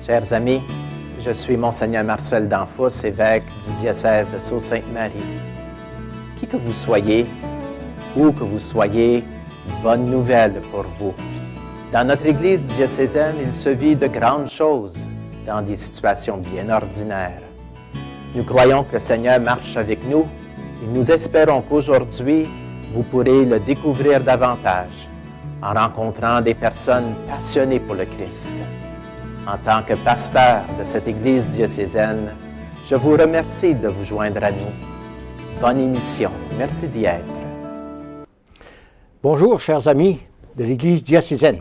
Chers amis, je suis Monseigneur Marcel Danfous, évêque du diocèse de Sault-Sainte-Marie. Qui que vous soyez, où que vous soyez, bonne nouvelle pour vous. Dans notre Église diocésaine, il se vit de grandes choses dans des situations bien ordinaires. Nous croyons que le Seigneur marche avec nous et nous espérons qu'aujourd'hui, vous pourrez le découvrir davantage en rencontrant des personnes passionnées pour le Christ. En tant que pasteur de cette Église diocésaine, je vous remercie de vous joindre à nous. Bonne émission. Merci d'y être. Bonjour, chers amis de l'Église diocésaine.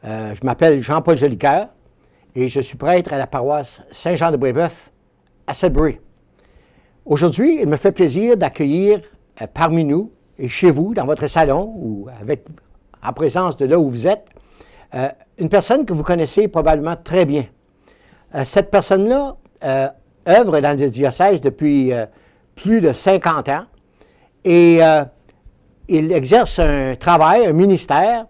Je m'appelle Jean-Paul Jolicoeur et je suis prêtre à la paroisse Saint-Jean-de-Brébeuf à Sudbury. Aujourd'hui, il me fait plaisir d'accueillir parmi nous et chez vous, dans votre salon ou en présence de là où vous êtes, une personne que vous connaissez probablement très bien. Cette personne-là œuvre dans le diocèse depuis plus de 50 ans et il exerce un travail, un ministère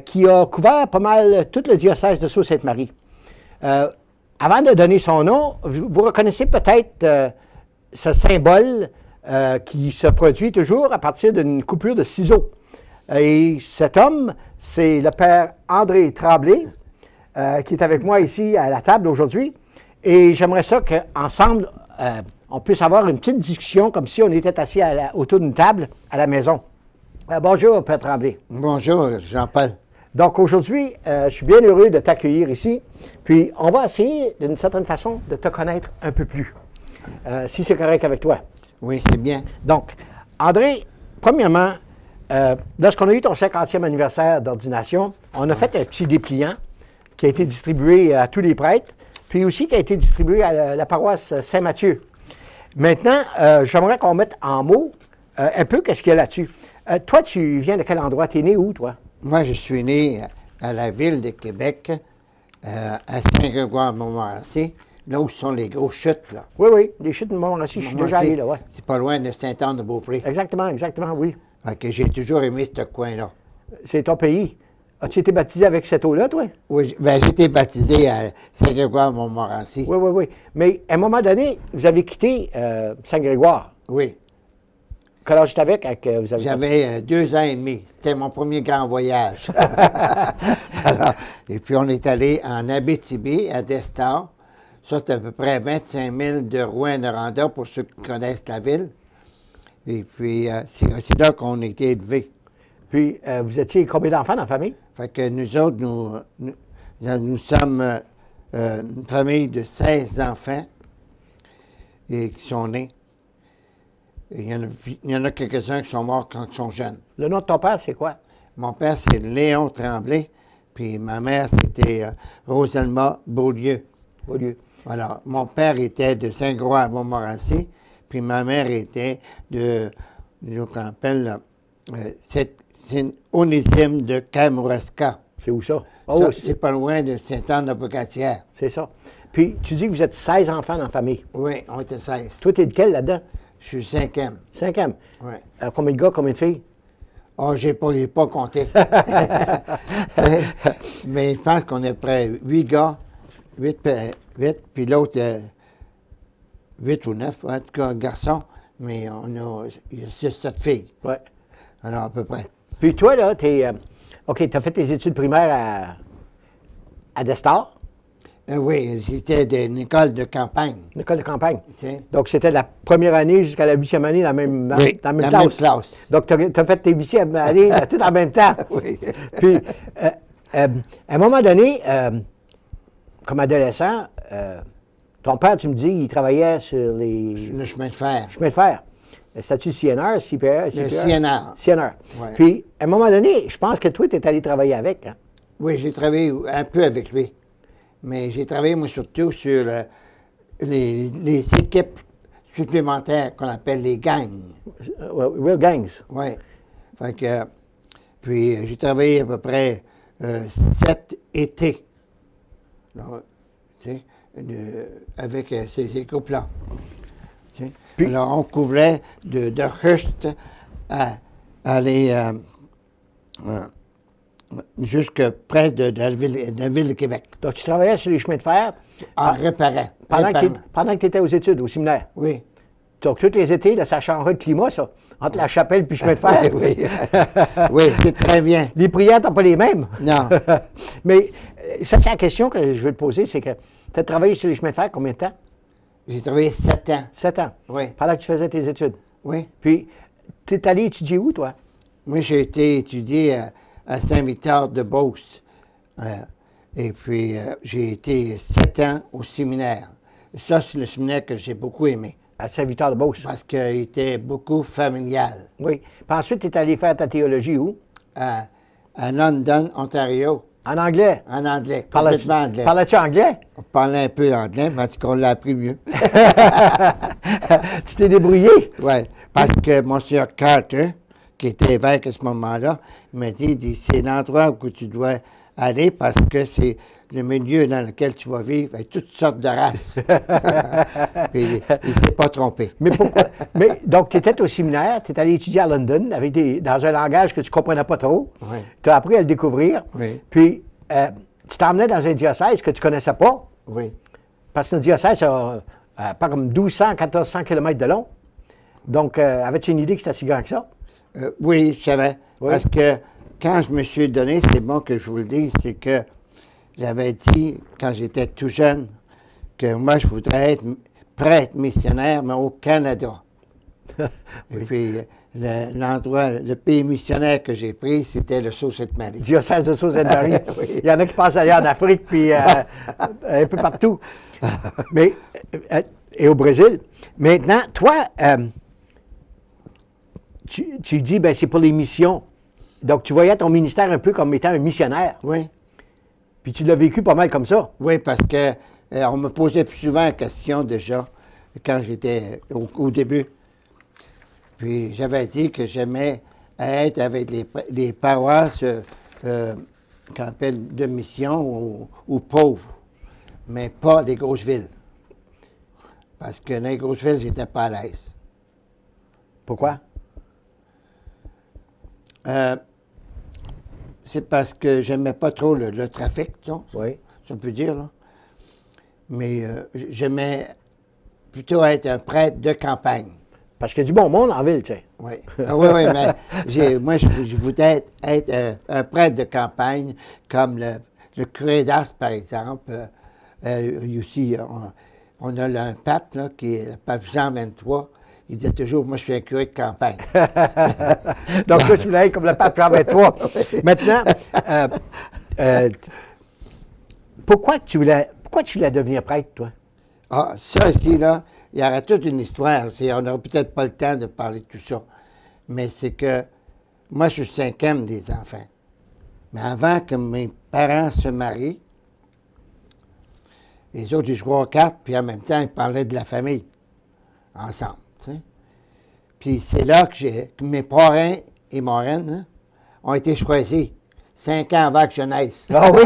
qui a couvert pas mal tout le diocèse de Sault-Sainte-Marie. Avant de donner son nom, vous reconnaissez peut-être ce symbole qui se produit toujours à partir d'une coupure de ciseaux. Et cet homme, c'est le père André Tremblay, qui est avec moi ici à la table aujourd'hui. Et j'aimerais ça qu'ensemble, on puisse avoir une petite discussion comme si on était assis autour d'une table à la maison. Bonjour, père Tremblay. Bonjour, Jean-Paul. Donc aujourd'hui, je suis bien heureux de t'accueillir ici. Puis on va essayer, d'une certaine façon, de te connaître un peu plus, si c'est correct avec toi. Oui, c'est bien. Donc, André, premièrement, lorsqu'on a eu ton 50e anniversaire d'ordination, on a fait un petit dépliant qui a été distribué à tous les prêtres, puis aussi qui a été distribué à la paroisse Saint-Mathieu. Maintenant, j'aimerais qu'on mette en mots un peu qu'est-ce qu'il y a là-dessus. Toi, tu viens de quel endroit? Tu es né où, toi? Moi, je suis né à la ville de Québec, à Saint-Grégoire-Montmorency, là où sont les grosses chutes, là. Oui, oui, les chutes de Montmorency, je suis déjà allé là, oui. C'est pas loin de Sainte-Anne-de-Beaupré. Exactement, oui. Fait que j'ai toujours aimé ce coin-là. C'est ton pays. As-tu été baptisé avec cette eau-là, toi? Oui, bien, j'ai été baptisé à Saint-Grégoire-Montmorency. Oui, oui, oui. Mais à un moment donné, vous avez quitté Saint-Grégoire. Oui. Quel âge t'avais quand vous avez... J'avais 2 ans et demi. C'était mon premier grand voyage. Alors, et puis, on est allé en Abitibi, à Destar. Ça, c'est à peu près 25 000 de Rouyn-Noranda, pour ceux qui connaissent la ville. Et puis, c'est là qu'on a été élevés. Puis, vous étiez combien d'enfants dans la famille? Fait que nous autres, nous sommes une famille de 16 enfants et qui sont nés. Et il y en a quelques-uns qui sont morts quand ils sont jeunes. Le nom de ton père, c'est quoi? Mon père, c'est Léon Tremblay, puis ma mère, c'était Roselma Beaulieu. Beaulieu. Voilà. Mon père était de Saint-Grégoire-Montmorency, puis ma mère était de, qu'on appelle, c'est Onésime de Kamouraska. C'est où ça? Oh, c'est pas loin de Sainte-Anne-de-Pocatière. C'est ça. Puis, tu dis que vous êtes 16 enfants dans la famille. Oui, on était 16. Toi, t'es de quel là-dedans? Je suis 5e. 5e? Oui. Combien de gars, combien de filles? Oh, j'ai pas compté. Mais je pense qu'on est près 8 gars, 8, puis l'autre, 8 ou 9, en tout cas, garçons, mais il y a 6-7 filles. Oui. Alors, à peu près. Puis toi, là, OK, tu as fait tes études primaires à Destar? Oui, j'étais d'une école de campagne. Une école de campagne. Tiens. Donc, c'était la première année jusqu'à la 8e année dans la même classe. Donc, tu as fait tes 8e années tout en même temps. Oui. Puis, à un moment donné, comme adolescent, ton père, tu me dis, il travaillait sur le chemin de fer. Chemin de fer. Le statut CNR, CPR. Le CNR. CNR. Ouais. Puis, à un moment donné, je pense que toi, tu es allé travailler avec. Hein? Oui, j'ai travaillé un peu avec lui. Mais j'ai travaillé, moi, surtout sur les équipes supplémentaires qu'on appelle les gangs. Real gangs. Oui. Fait que, puis, j'ai travaillé à peu près 7 étés. Alors, tu sais, avec ces groupes-là. Puis, alors, on couvrait de Hearst à aller jusque près de la ville de Québec. Donc, tu travaillais sur les chemins de fer En réparant. pendant que tu étais aux études, au séminaire. Oui. Donc, tous les étés, là, ça changerait de climat, ça, entre la chapelle et le chemin de fer. Oui, oui, c'est très bien. Les prières n'étaient pas les mêmes. Non. Mais ça, c'est la question que je veux te poser, c'est que tu as travaillé sur les chemins de fer combien de temps? J'ai travaillé 7 ans. 7 ans. Oui. Pendant que tu faisais tes études. Oui. Puis, tu es allé étudier où, toi? Moi, j'ai été étudié à Saint-Victor-de-Beauce. Et puis, j'ai été 7 ans au séminaire. Ça, c'est le séminaire que j'ai beaucoup aimé. À Saint-Victor-de-Beauce. Parce qu'il était beaucoup familial. Oui. Puis ensuite, tu es allé faire ta théologie où? À London, Ontario. En anglais? En anglais, complètement anglais. Parlais-tu anglais? On parlait un peu anglais, mais en tout cas, on l'a appris mieux. Tu t'es débrouillé? Oui, parce que Monsieur Carter, qui était évêque à ce moment-là, m'a dit, c'est l'endroit où tu dois aller parce que c'est le milieu dans lequel tu vas vivre avec toutes sortes de races. Puis, il ne s'est pas trompé. Mais pourquoi? Donc, tu étais au séminaire, tu es allé étudier à London dans un langage que tu ne comprenais pas trop. Oui. Tu as appris à le découvrir. Oui. Puis, tu t'emmenais dans un diocèse que tu ne connaissais pas. Oui. Parce que le diocèse a pas comme 1200, 1400 km de long. Donc, avais-tu une idée que c'était si grand que ça? Oui, je savais. Oui. Parce que quand je me suis donné, c'est bon que je vous le dise, c'est que j'avais dit, quand j'étais tout jeune, que moi, je voudrais être prêtre missionnaire, mais au Canada. Oui. Et puis, le pays missionnaire que j'ai pris, c'était le Sault-Sainte-Marie. Diocèse de Sault-Sainte-Marie. Oui. Il y en a qui pensent aller en Afrique, puis un peu partout. Mais, et au Brésil. Maintenant, toi, tu dis, ben c'est pour les missions. Donc, tu voyais ton ministère un peu comme étant un missionnaire. Oui. Puis tu l'as vécu pas mal comme ça. Oui, parce que on me posait plus souvent la question déjà, quand j'étais au début. Puis j'avais dit que j'aimais être avec les paroisses qu'on appelle de mission ou pauvres, mais pas les grosses villes. Parce que dans les grosses villes, j'étais pas à l'aise. Pourquoi? C'est parce que j'aimais pas trop le trafic, Oui. ça peut dire, là. Mais j'aimais plutôt être un prêtre de campagne. Parce qu'il y a du bon monde en ville, tu sais. Oui, oui, oui, mais moi, je voulais être un prêtre de campagne, comme le curé d'Ars, par exemple. Aussi, on a un pape, là, qui est le pape Jean XXIII. Il disait toujours, moi, je suis un curé de campagne. Donc, toi, tu voulais être comme le pape Jean XXIII. Maintenant, pourquoi tu voulais devenir prêtre, toi? Ah, ça ici, là, il y aurait toute une histoire. On n'aurait peut-être pas le temps de parler de tout ça. Mais c'est que moi, je suis le 5e des enfants. Mais avant que mes parents se marient, les autres, ils jouaient aux cartes, puis en même temps, ils parlaient de la famille ensemble. T'sais. Puis c'est là que mes parrains et marraines ont été choisis 5 ans avant que je naisse. Ah oui?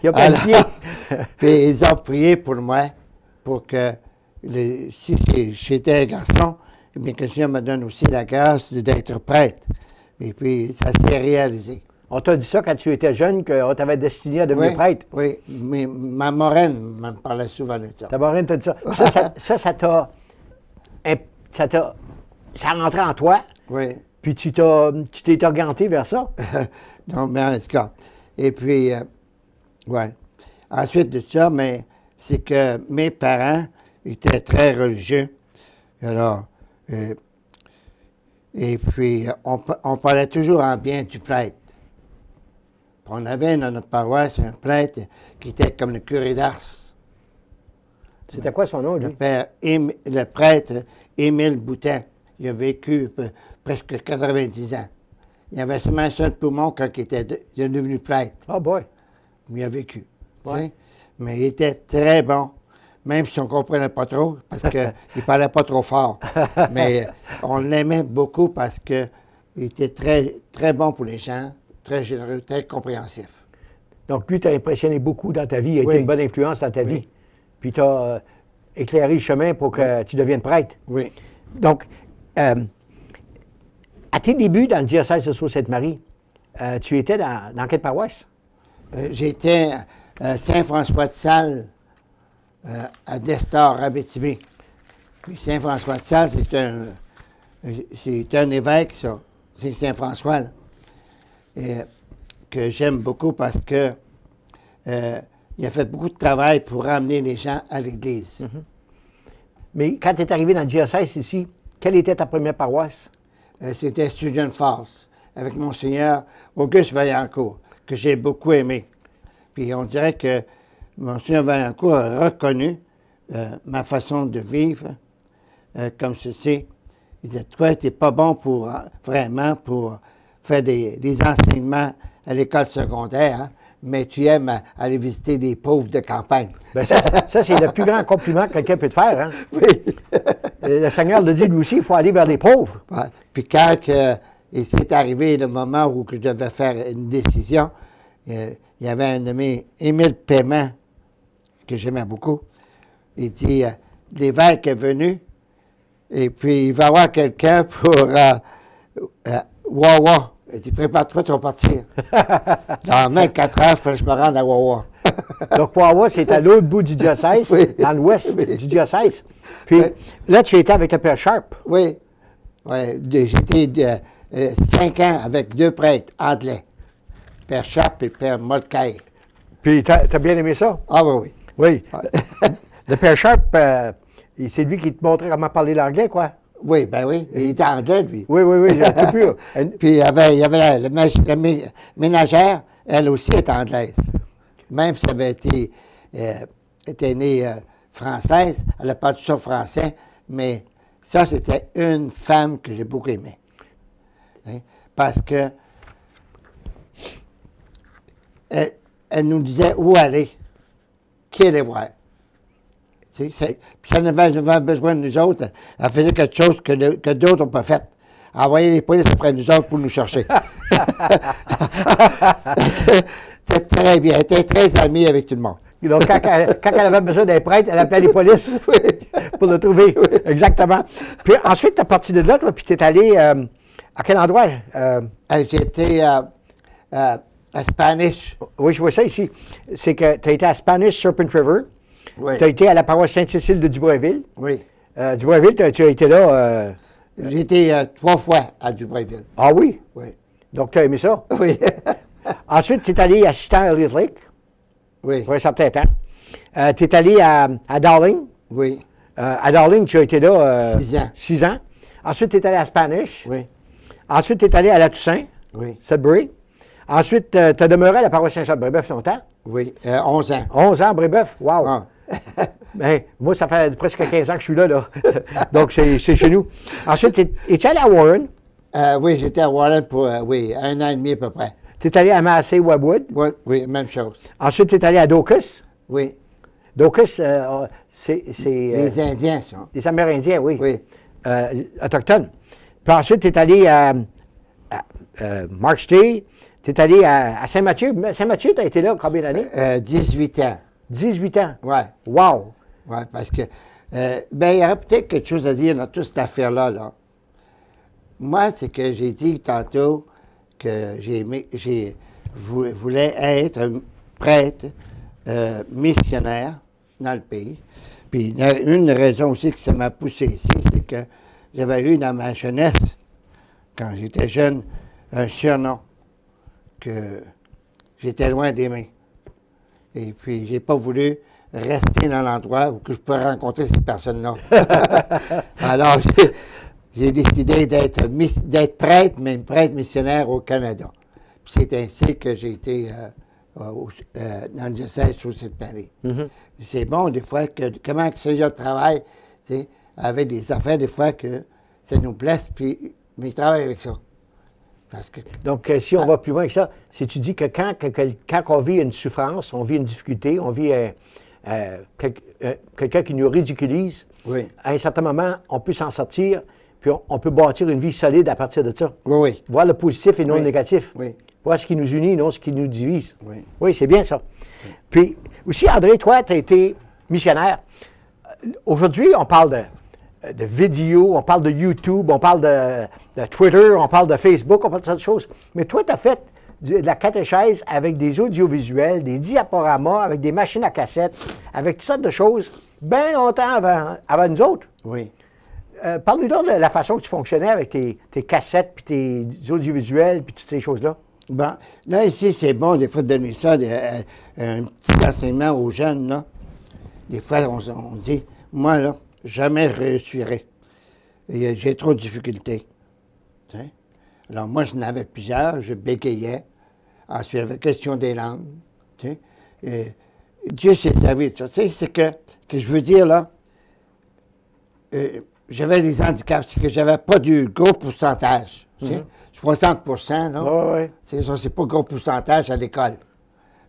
Il a planifié. Puis ils ont prié pour moi, pour que si j'étais un garçon, bien que Dieu me donne aussi la grâce d'être prêtre. Et puis ça s'est réalisé. On t'a dit ça quand tu étais jeune, qu'on t'avait destiné à devenir prêtre? Oui, mais ma marraine me parlait souvent de ça. Ta marraine t'a dit ça. Ça rentrait en toi, Oui. puis tu t'es orienté vers ça. Non, mais en tout cas. Et puis, ouais. Ensuite de ça, mais c'est que mes parents étaient très religieux. Alors, et puis, on parlait toujours en bien du prêtre. Puis on avait dans notre paroisse un prêtre qui était comme le curé d'Ars. C'était quoi son nom, lui? Le prêtre Émile Boutin. Il a vécu presque 90 ans. Il avait seulement un seul poumon quand il est devenu prêtre. Oh boy! Il a vécu. Ouais. Mais il était très bon, même si on ne comprenait pas trop, parce qu'il ne parlait pas trop fort. Mais on l'aimait beaucoup parce qu'il était très, très bon pour les gens, très généreux, très compréhensif. Donc, lui, t'a impressionné beaucoup dans ta vie, il a été une bonne influence dans ta vie. Puis, tu as éclairé le chemin pour que tu deviennes prêtre. Oui. Donc, à tes débuts dans le diocèse de Sault-Sainte-Marie, tu étais dans quelle paroisse? J'étais à Saint-François-de-Sales, à Destor, Abitibi. Puis Saint-François-de-Sales, c'est un évêque, ça. C'est Saint-François, là, que j'aime beaucoup parce que il a fait beaucoup de travail pour ramener les gens à l'Église. Mm-hmm. Mais quand tu es arrivé dans le diocèse ici, quelle était ta première paroisse? C'était Student Falls, avec Monseigneur Auguste Vaillancourt, que j'ai beaucoup aimé. Puis on dirait que Monseigneur Vaillancourt a reconnu ma façon de vivre comme ceci. Il disait, toi, tu n'es pas bon vraiment pour faire des enseignements à l'école secondaire, hein, mais tu aimes aller visiter des pauvres de campagne. Bien, ça c'est le plus grand compliment que quelqu'un peut te faire. Hein? Oui. Le Seigneur le dit lui aussi, il faut aller vers les pauvres. Ouais. Puis quand il s'est arrivé le moment où je devais faire une décision, il y avait un nommé Émile Paiement, que j'aimais beaucoup. Il dit, l'évêque est venu, et puis il va y avoir quelqu'un pour Wawa. Il dit, prépare-toi, tu vas partir. Dans même 4 heures, il fallait que je me rende à Wawa. Donc, Wawa, c'est à l'autre bout du diocèse, Oui. dans l'ouest Oui. du diocèse. Puis Oui. là, tu étais avec le Père Sharp. Oui. J'étais 5 ans avec 2 prêtres anglais, Père Sharp et Père Molcaille. Puis, tu as bien aimé ça? Ah oui, oui. Oui. Ouais. Le Père Sharp, c'est lui qui te montrait comment parler l'anglais, quoi. Oui, ben oui. Il était anglais, lui. Oui, j'ai un peu plus. Puis il y avait la ménagère, elle aussi est anglaise. Même si elle avait été née française, elle n'a pas tout ça français, mais ça, c'était une femme que j'ai beaucoup aimée. Hein? Parce que elle nous disait où aller, qui aller voir. Puis si elle avait besoin de nous autres, elle faisait quelque chose que d'autres n'ont pas fait. Elle envoyait les polices après nous autres pour nous chercher. C'était très bien. Elle était très amie avec tout le monde. Donc, quand elle avait besoin d'un prêtre, elle appelait les polices pour le trouver. Oui. Exactement. Puis ensuite, tu es parti de là, toi, puis tu es allé à quel endroit? J'étais à Spanish. Oui, je vois ça ici. C'est que tu as été à Spanish Serpent River. Oui. Tu as été à la paroisse Sainte-Cécile de Dubreuilville. Oui. Dubreuville, tu as été là. J'ai été 3 fois à Dubreuilville. Ah oui? Oui. Donc, tu as aimé ça. Oui. Ensuite, tu es allé assistant à Elliott Lake Oui. pour un certain temps. Tu es allé à Darling. Oui. À Darling, tu as été là 6 ans. 6 ans. Ensuite, tu es allé à Spanish. Oui. Ensuite, tu es allé à la Toussaint, Oui. Sudbury. Ensuite, tu as demeuré à la paroisse Saint-Charles-Brébeuf longtemps. Oui. 11 ans. 11 ans, Brébeuf. Wow! Ah. Ben, moi, ça fait presque 15 ans que je suis là. Donc, c'est chez nous. Ensuite, es-tu allé à Warren? Oui, j'étais à Warren pour 1 an et demi à peu près. Tu es allé à Massey-Webwood. Oui, oui, même chose. Ensuite, tu es allé à Daucus. Oui. Daucus, c'est Les Indiens, ça. les Amérindiens, oui. Oui. Autochtones. Puis ensuite, tu es allé à Marks Day. Tu es allé à Saint-Mathieu. Saint-Mathieu, tu as été là combien d'années? 18 ans. 18 ans. Oui. Wow! Oui, parce que, il y aurait peut-être quelque chose à dire dans toute cette affaire-là. Là. Moi, c'est que j'ai dit tantôt que je voulais être un prêtre missionnaire dans le pays. Puis une raison aussi que ça m'a poussé ici, c'est que j'avais eu dans ma jeunesse, quand j'étais jeune, un surnom que j'étais loin d'aimer. Et puis, j'ai pas voulu rester dans l'endroit où je peux rencontrer ces personnes-là. Alors, j'ai décidé d'être prêtre, mais prêtre missionnaire au Canada. Puis c'est ainsi que j'ai été dans le diocèse sous cette Paris. Mm-hmm. C'est bon, des fois, comment que ces gens travaillent, tu sais, avec des affaires, des fois, que ça nous blesse, puis, mais ils travaillent avec ça. Parce que, Donc, si on va plus loin que ça, si tu dis que quand on vit une souffrance, on vit une difficulté, on vit quelqu'un qui nous ridiculise, oui, à un certain moment, on peut s'en sortir, puis on peut bâtir une vie solide à partir de ça. oui, oui, Voir le positif et non le Oui. négatif. oui, Voir ce qui nous unit, non ce qui nous divise. oui. Oui, c'est bien ça. Puis aussi, André, toi, tu as été missionnaire. Aujourd'hui, on parle de vidéos, on parle de YouTube, on parle de Twitter, on parle de Facebook, on parle de toutes sortes de choses. Mais toi, tu as fait de la catéchèse avec des audiovisuels, des diaporamas, avec des machines à cassette, avec toutes sortes de choses, bien longtemps avant nous autres. Oui. Parle-nous donc de la façon que tu fonctionnais avec tes cassettes, puis tes audiovisuels, puis toutes ces choses-là. Bon, là, ici, c'est bon, des fois, de donner ça, un petit enseignement aux jeunes, là. Des fois, on dit, moi, là, jamais je réussirai. J'ai trop de difficultés. T'sais? Alors, moi, je n'avais plusieurs, je bégayais. Ensuite, il y avait question des langues. Et Dieu s'est servi de ça. Tu sais, c'est que je veux dire, là, j'avais des handicaps, c'est que j'avais pas du gros pourcentage. Mm-hmm. 60%, là. Ouais. C'est ça, c'est pas gros pourcentage à l'école.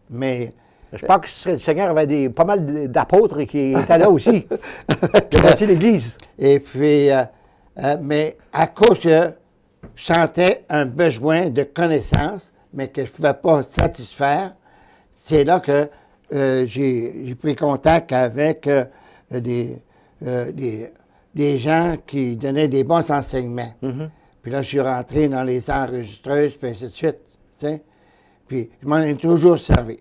Mais. Je pense que le Seigneur avait pas mal d'apôtres qui étaient là aussi, qui ont bâti l'Église. Et puis, mais à cause que je sentais un besoin de connaissance, mais que je ne pouvais pas satisfaire, c'est là que j'ai pris contact avec des gens qui donnaient des bons enseignements. Mm-hmm. Puis là, je suis rentré dans les enregistreuses, puis ainsi de suite. T'sais? Puis je m'en ai toujours servi.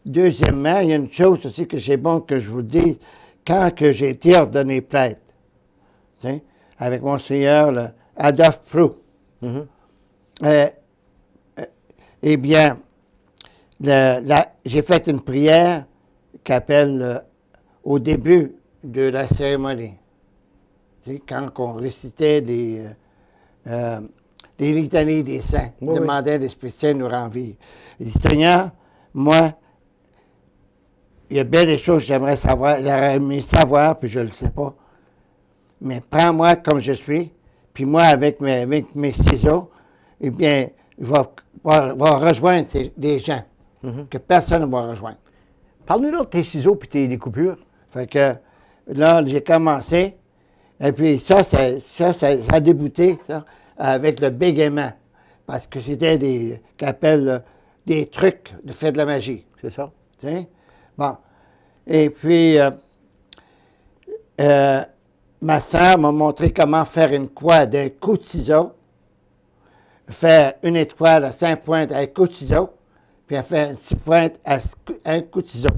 Deuxièmement, il y a une chose aussi que c'est bon que je vous dise. Quand que j'ai été ordonné prêtre, avec mon Seigneur Adolphe Proulx, mm-hmm. Eh bien, j'ai fait une prière qu'appelle au début de la cérémonie. Quand on récitait des litanies des saints, demandait à l'Esprit Saint nous rend vie. Il dit, Seigneur, moi, il y a bien des choses que j'aimerais savoir, j'aurais aimé savoir, puis je ne le sais pas. Mais prends-moi comme je suis, puis moi, avec mes ciseaux, eh bien, je vais rejoindre des gens que personne ne va rejoindre. Parle-nous de tes ciseaux puis tes découpures. Fait que là, j'ai commencé, et puis ça a débuté, ça, avec le bégaiement, parce que c'était qu'on appelle des trucs de faire de la magie. C'est ça. T'sais? Bon. Et puis, ma soeur m'a montré comment faire une croix d'un coup de ciseau, faire une étoile à 5 pointes avec un coup de ciseau, puis à faire 6 pointes à un coup de ciseau.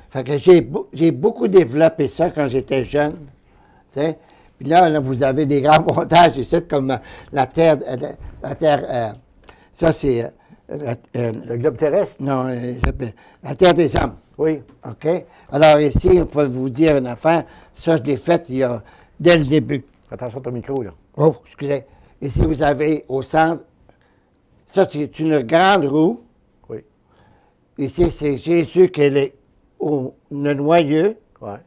Fait que j'ai beaucoup développé ça quand j'étais jeune. T'sais? Puis là, vous avez des grands montages ici, comme la Terre, ça c'est... le globe terrestre? Non, la Terre des hommes. Oui. OK? Alors ici, je peux vous dire une affaire, ça je l'ai fait dès le début. Attention à ton micro, là. Oh, excusez. Ici, vous avez au centre, ça c'est une grande roue. Oui. Ici, c'est Jésus qui est le noyau. Oui.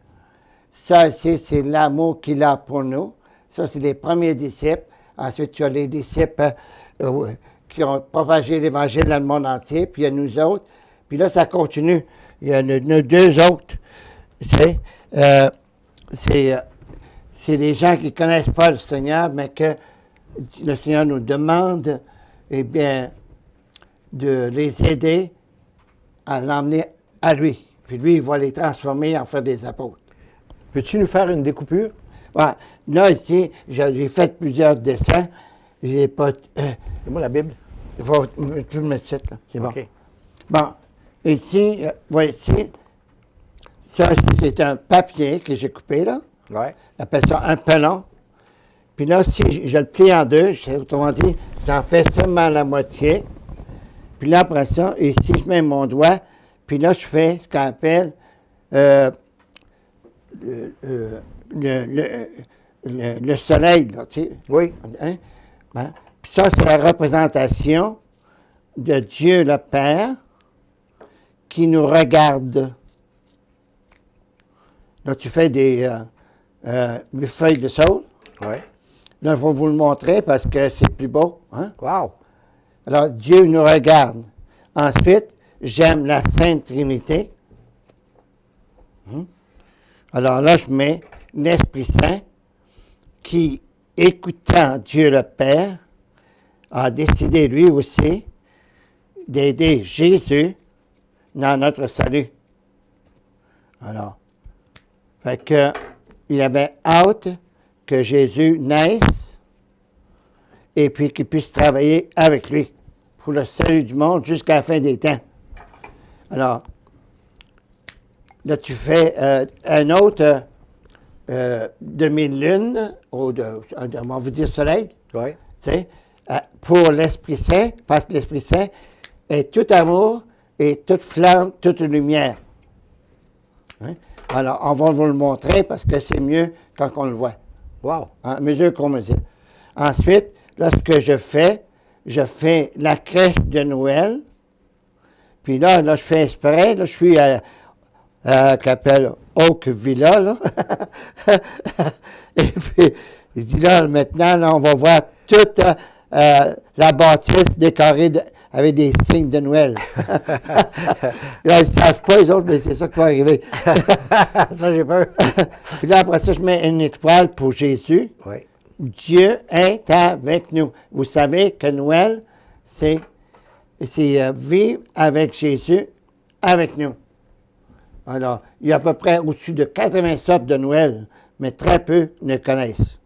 Ça, ici, c'est l'amour qu'il a pour nous. Ça, c'est les premiers disciples. Ensuite, tu as les disciples qui ont propagé l'Évangile dans le monde entier. Puis il y a nous autres. Puis là, ça continue. Il y en a deux autres. C'est des gens qui ne connaissent pas le Seigneur, mais que le Seigneur nous demande, eh bien, de les aider à l'emmener à lui. Puis lui, il va les transformer en faire des apôtres. Peux-tu nous faire une découpure? Ouais. Là, ici, j'ai fait plusieurs dessins. J'ai pas... C'est-moi la Bible. Il faut tout le mettre ça, là. C'est bon. OK. Bon. Ici, voici. Ça, c'est un papier que j'ai coupé, là. Oui. On appelle ça un pelon. Puis là, si je le plie en deux, autrement dit, j'en fais seulement la moitié. Puis là, après ça, ici, je mets mon doigt. Puis là, je fais ce qu'on appelle le soleil, là, tu sais. Oui. Hein? Ben, puis ça, c'est la représentation de Dieu le Père qui nous regarde. Là, tu fais des feuilles de saule. Oui. Là, je vais vous le montrer parce que c'est plus beau. Hein? Wow! Alors, Dieu nous regarde. Ensuite, j'aime la Sainte Trinité. Alors là, je mets l'Esprit Saint qui, écoutant Dieu le Père, a décidé lui aussi d'aider Jésus dans notre salut. Alors, fait que, il avait hâte que Jésus naisse et puis qu'il puisse travailler avec lui pour le salut du monde jusqu'à la fin des temps. Alors, là, tu fais un autre demi-lune, on va vous dire soleil, Oui. pour l'Esprit Saint, parce que l'Esprit Saint est tout amour et toute flamme, toute lumière. Hein? Alors, on va vous le montrer parce que c'est mieux quand on le voit. Wow. À mesure qu'on me dit. Ensuite, là, ce que je fais la crèche de Noël. Puis là, je fais exprès. Là, je suis qu'appelle Oak Villa, là. Et puis, il dit là, maintenant, là, on va voir toute la bâtisse décorée avec des signes de Noël. Là, ils ne savent pas, les autres, mais c'est ça qui va arriver. Ça, j'ai peur. Puis là, après ça, je mets une étoile pour Jésus. Oui. Dieu est avec nous. Vous savez que Noël, c'est vivre avec Jésus, avec nous. Alors, il y a à peu près au-dessus de 80 sortes de Noël, mais très peu ne connaissent.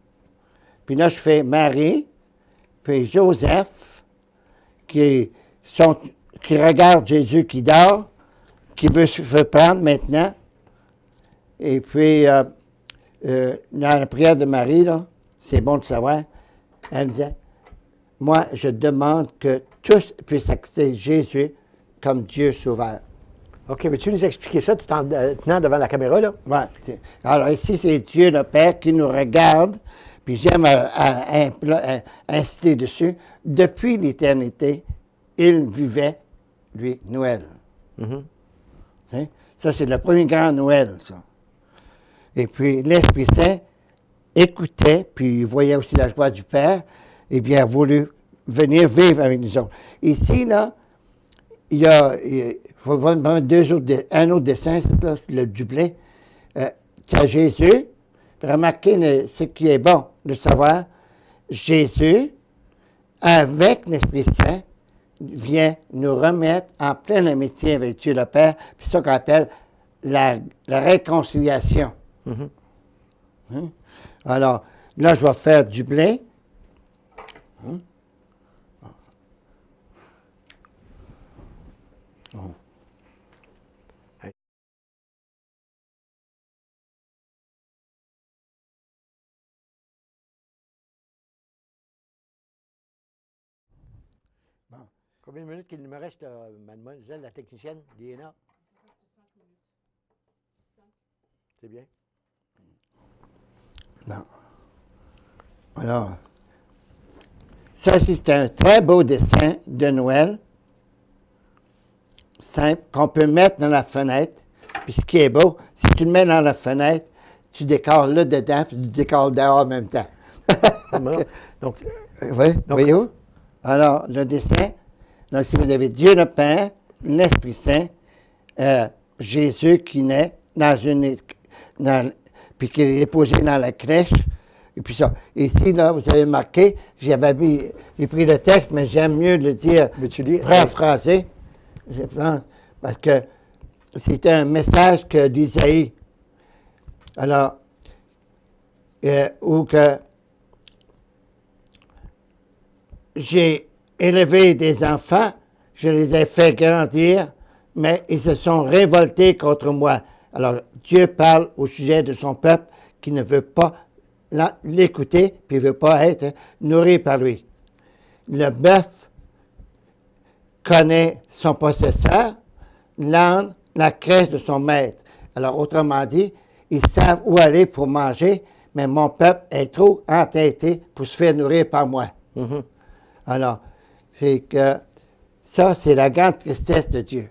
Puis là, je fais Marie, puis Joseph, qui regarde Jésus qui dort, qui veut se prendre maintenant. Et puis, dans la prière de Marie, là, c'est bon de savoir, elle disait, moi, je demande que tous puissent accepter Jésus comme Dieu sauveur. OK, veux-tu nous expliquer ça tout en tenant devant la caméra, là? Oui. Alors ici, c'est Dieu le Père qui nous regarde, puis j'aime insister dessus. Depuis l'éternité, il vivait, lui, Noël. Mm-hmm. Ça, c'est le premier grand Noël, ça. Et puis, l'Esprit Saint écoutait, puis il voyait aussi la joie du Père, et bien, a voulu venir vivre avec nous autres. Ici, là, il faut voir un autre dessin, là, le Dublin. Tu as Jésus. Remarquez ce qui est bon de savoir. Jésus, avec l'Esprit Saint, vient nous remettre en pleine amitié avec Dieu le Père. Puis c'est ça qu'on appelle la réconciliation. Mm-hmm. Hein? Alors, là, je vais faire Dublin. Hein? Oh. Bon. Combien de minutes qu'il me reste, mademoiselle, la technicienne, Diana? C'est bien. Bon. Alors, ça, c'est un très beau dessin de Noël, simple, qu'on peut mettre dans la fenêtre. Puis ce qui est beau, si tu le mets dans la fenêtre, tu décores là dedans, puis tu décores dehors en même temps. Donc, oui, voyez-vous? Alors, le dessin, donc si vous avez Dieu le Père, l'Esprit Saint, Jésus qui naît puis qui est posé dans la crèche, et puis ça. Ici, là, vous avez marqué, j'ai pris le texte, mais j'aime mieux le dire paraphrasé, je pense, parce que c'était un message d'Isaïe. Alors, où que j'ai élevé des enfants, je les ai fait grandir, mais ils se sont révoltés contre moi. Alors, Dieu parle au sujet de son peuple qui ne veut pas l'écouter, puis ne veut pas être nourri par lui. Le bœuf connaît son possesseur, l'âne la crèche de son maître. Alors, autrement dit, ils savent où aller pour manger, mais mon peuple est trop entêté pour se faire nourrir par moi. Mm-hmm. Alors, c'est que ça, c'est la grande tristesse de Dieu.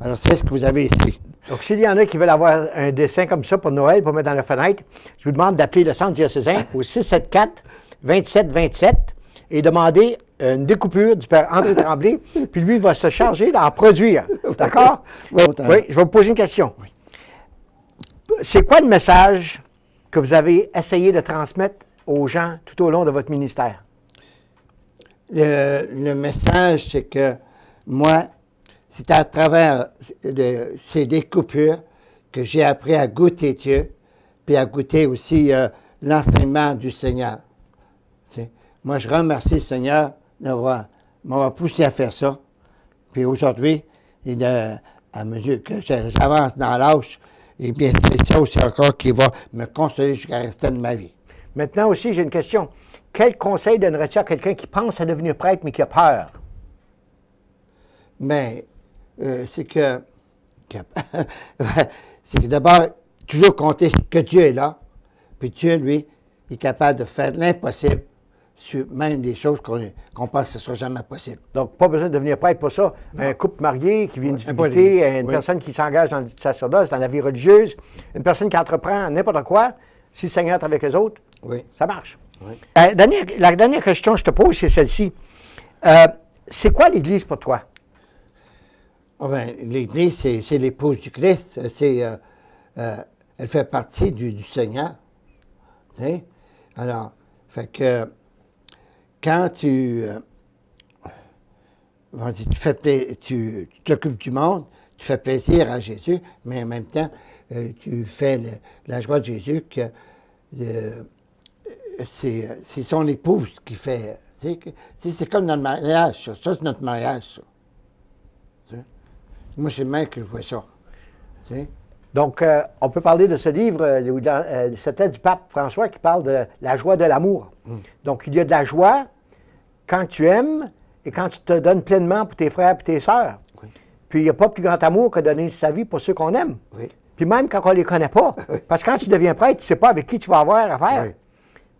Alors, c'est ce que vous avez ici. Donc, s'il y en a qui veulent avoir un dessin comme ça pour Noël, pour mettre dans la fenêtre, je vous demande d'appeler le centre diocésain au 674-2727 et demander une découpure du père André Tremblay, puis lui va se charger d'en produire. D'accord? Oui, je vais vous poser une question. Oui. C'est quoi le message que vous avez essayé de transmettre aux gens tout au long de votre ministère? Le message, c'est que moi, c'est à travers ces découpures que j'ai appris à goûter Dieu, puis à goûter aussi l'enseignement du Seigneur. Moi, je remercie le Seigneur d'avoir m'a poussé à faire ça. Puis aujourd'hui, à mesure que j'avance dans l'âge, eh bien, c'est ça aussi encore qui va me consoler jusqu'à la reste de ma vie. Maintenant aussi, j'ai une question. Quel conseil donnerais-tu à quelqu'un qui pense à devenir prêtre, mais qui a peur? Mais c'est que c'est que d'abord, toujours compter que Dieu est là. Puis Dieu, lui, est capable de faire l'impossible, sur même des choses qu'on pense que ce ne sera jamais possible. Donc, pas besoin de devenir prêtre pour ça. Non. Un couple marié qui vient Oui, d'utilité, une oui. personne qui s'engage dans le sacerdoce, dans la vie religieuse, une personne qui entreprend n'importe quoi, si le Seigneur est avec eux autres, Oui. ça marche. Oui. La dernière question que je te pose, c'est celle-ci. C'est quoi l'Église pour toi? Oh ben, l'Église, c'est l'épouse du Christ. Elle fait partie du Seigneur. Tu sais? Alors, fait que quand tu t'occupes du monde, tu fais plaisir à Jésus, mais en même temps, tu fais la joie de Jésus que c'est son épouse qui fait. C'est comme notre mariage, ça. Ça, c'est notre mariage, ça. Tu sais? Moi, c'est le même que je vois ça. Tu sais? Donc, on peut parler de ce livre, c'était du pape François qui parle de la joie de l'amour. Donc, il y a de la joie quand tu aimes et quand tu te donnes pleinement pour tes frères et tes sœurs. Oui. Puis, il n'y a pas plus grand amour que donner sa vie pour ceux qu'on aime. Oui. Puis même quand on ne les connaît pas. Parce que quand tu deviens prêtre, tu ne sais pas avec qui tu vas avoir affaire. Oui.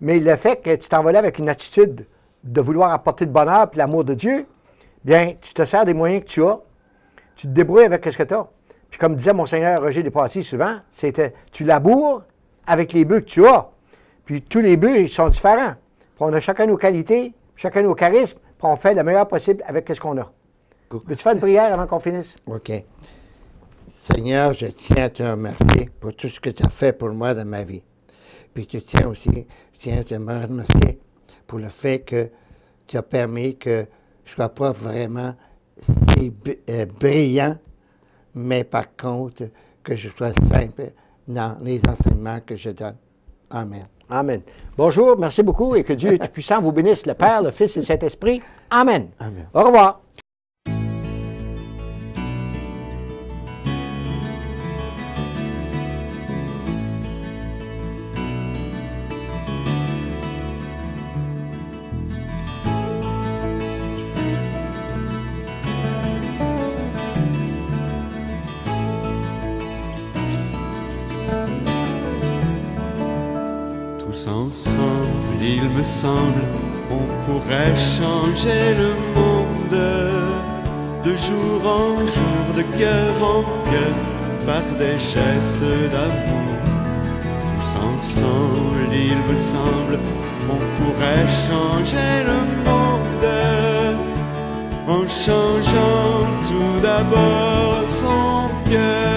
Mais le fait que tu t'en vas là avec une attitude de vouloir apporter le bonheur et l'amour de Dieu, bien, tu te sers des moyens que tu as. Tu te débrouilles avec ce que tu as. Puis comme disait Monseigneur Roger Despatie souvent, c'était tu laboures avec les bœufs que tu as. Puis tous les bœufs, ils sont différents. Puis on a chacun nos qualités, chacun nos charismes, puis on fait le meilleur possible avec ce qu'on a. Cool. Veux-tu faire une prière avant qu'on finisse? OK. Seigneur, je tiens à te remercier pour tout ce que tu as fait pour moi dans ma vie. Puis je tiens à te remercier pour le fait que tu as permis que je ne sois pas vraiment si brillant, mais par contre, que je sois simple dans les enseignements que je donne. Amen. Amen. Bonjour, merci beaucoup et que Dieu Tout-Puissant vous bénisse, le Père, le Fils et le Saint-Esprit. Amen. Amen. Au revoir. Tous ensemble, il me semble, on pourrait changer le monde de jour en jour, de cœur en cœur, par des gestes d'amour. Tous ensemble, il me semble, on pourrait changer le monde en changeant tout d'abord son cœur.